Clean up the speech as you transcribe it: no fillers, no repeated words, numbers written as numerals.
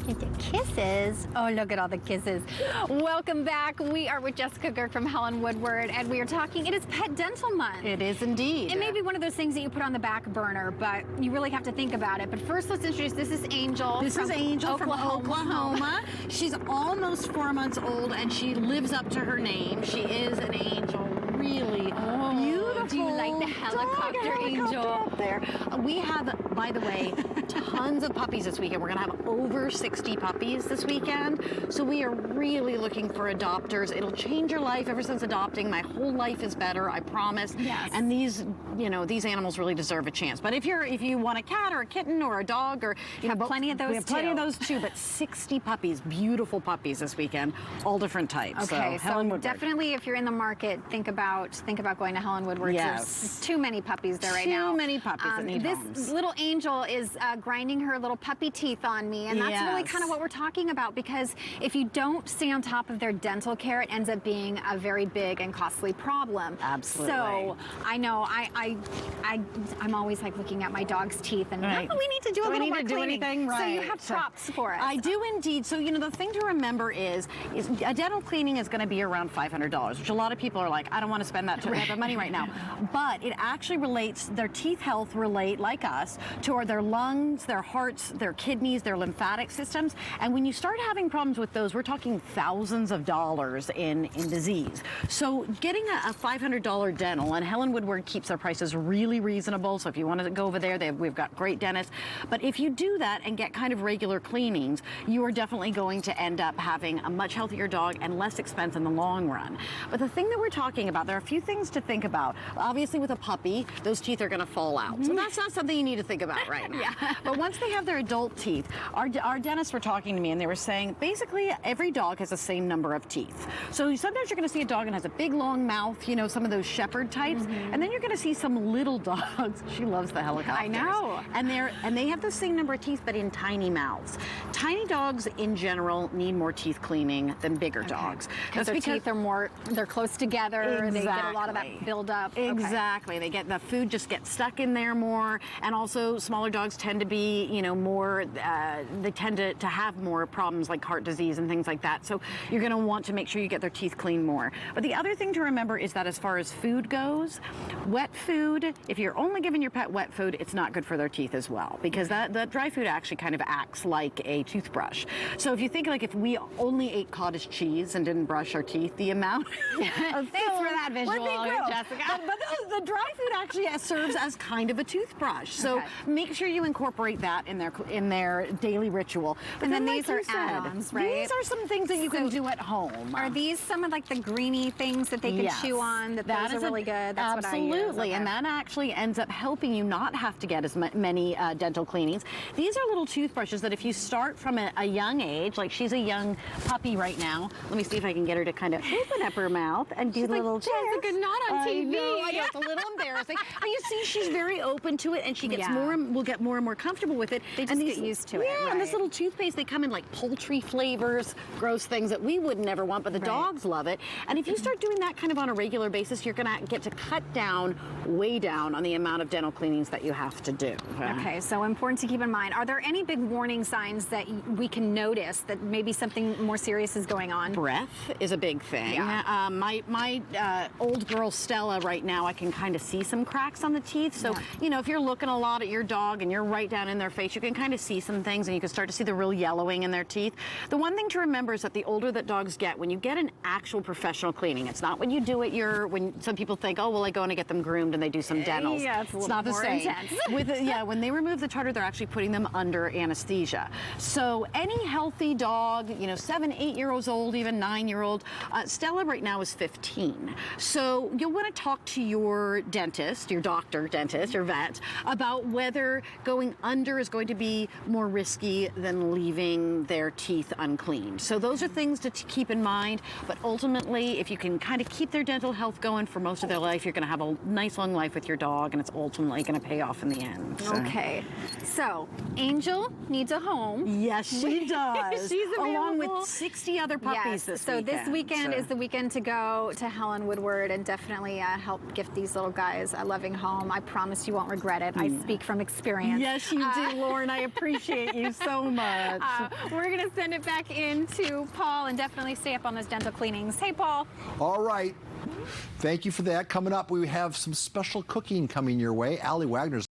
Kisses. Oh, look at all the kisses. Welcome back. We are with Jessica Girk from Helen Woodward, and we are talking, it is Pet Dental Month. It is indeed. It may be one of those things that you put on the back burner, but you really have to think about it. But first, let's introduce, this is Angel. This is Angel from Oklahoma. She's almost 4 months old, and she lives up to her name. She is an angel. Really beautiful. Do you like the helicopter, Angel? Up there. We have, by the way, tons of puppies this weekend. We're going to have over 60 puppies this weekend. So we are really looking for adopters. It'll change your life. Ever since adopting, my whole life is better, I promise. Yes. And these, you know, these animals really deserve a chance. But if you want a cat or a kitten or a dog, or you have plenty of those. We have plenty of those too. But 60 puppies, beautiful puppies this weekend, all different types. Okay, so definitely, if you're in the market, think about going to Helen Woodward. Yes. There's too many puppies there right now. Too many puppies that need this homes. little angel is grinding her little puppy teeth on me, and that's really kind of what we're talking about, because if you don't stay on top of their dental care, it ends up being a very big and costly problem. Absolutely. So I know I'm always like looking at my dog's teeth, and right. we need to do a little more cleaning. Anything? Right. So you have props for us. I do indeed. So, you know, the thing to remember is a dental cleaning is going to be around $500, which a lot of people are like, I don't want to spend that type of money right now. But it actually relates, their teeth health relate, like us, to their lungs, their hearts, their kidneys, their lymphatic systems. And when you start having problems with those, we're talking thousands of dollars in disease. So getting a $500 dental, and Helen Woodward keeps their prices really reasonable. So if you want to go over there, we've got great dentists. But if you do that and get kind of regular cleanings, you are definitely going to end up having a much healthier dog and less expense in the long run. But the thing that we're talking about, there are a few things to think about. Obviously, with a puppy, those teeth are going to fall out. So that's not something you need to think about right now. But once they have their adult teeth, our dentists were talking to me, and they were saying, basically, every dog has the same number of teeth. So sometimes you're going to see a dog that has a big, long mouth, you know, some of those shepherd types, and then you're going to see some little dogs. She loves the helicopters. I know. And they have the same number of teeth, but in tiny mouths. Tiny dogs, in general, need more teeth cleaning than bigger dogs. Because their teeth are they're close together. Exactly. They get a lot of that buildup. Exactly. They get the food just gets stuck in there more, and also smaller dogs tend to be, you know, more. They tend to have more problems like heart disease and things like that. So you're going to want to make sure you get their teeth clean more. But the other thing to remember is that as far as food goes, wet food. If you're only giving your pet wet food, it's not good for their teeth as well, because that dry food actually kind of acts like a toothbrush. So if you think, like, if we only ate cottage cheese and didn't brush our teeth, the amount of Thanks for that visual, Jessica. But the dry food actually serves as kind of a toothbrush. So make sure you incorporate that in their daily ritual. But and then like these are add-ons, right? These are some things that you can do at home. Are these some of like the greeny things that they can chew on? Those are really good. That's absolutely, what I use. Okay. And that actually ends up helping you not have to get as many dental cleanings. These are little toothbrushes that if you start from a young age, like she's a young puppy right now. Let me see if I can get her to kind of open up her mouth and do little Jessica, not on TV. I know, it's a little embarrassing. But you see, she's very open to it, and she gets will get more and more comfortable with it. They just get used to it. Yeah, and this little toothpaste, they come in like poultry flavors, gross things that we would never want, but the dogs love it. And if you start doing that kind of on a regular basis, you're going to get to cut down, way down on the amount of dental cleanings that you have to do. Okay, so important to keep in mind. Are there any big warning signs that we can notice that maybe something more serious is going on? Breath is a big thing. Yeah. My old girl Stella right now, I can kind of see some cracks on the teeth. So, you know, if you're looking a lot at your dog and you're right down in their face, you can kind of see some things, and you can start to see the real yellowing in their teeth. The one thing to remember is that the older that dogs get, when you get an actual professional cleaning, it's not when you do it when some people think, oh, well, I go and I get them groomed and they do some dentals. Yeah, it's not the same. When they remove the tartar, they're actually putting them under anesthesia. So any healthy dog, you know, 7, 8-year-olds old, even 9-year-old, Stella right now is 15. So you'll want to talk to your dentist, your doctor, dentist, or vet, about whether going under is going to be more risky than leaving their teeth uncleaned. So those are things to keep in mind, but ultimately, if you can kind of keep their dental health going for most of their life, you're going to have a nice long life with your dog, and it's ultimately going to pay off in the end. So. Okay, so Angel needs a home. Yes, she does. She's available. Along with 60 other puppies this weekend. This weekend is the weekend to go to Helen Woodward and definitely help gift these little guys a loving home. I promise you won't regret it. I speak from experience. Yes, you do, Lauren. I appreciate you so much. We're going to send it back into Paul and definitely stay up on those dental cleanings. Hey, Paul. All right. Thank you for that. Coming up, we have some special cooking coming your way. Allie Wagner's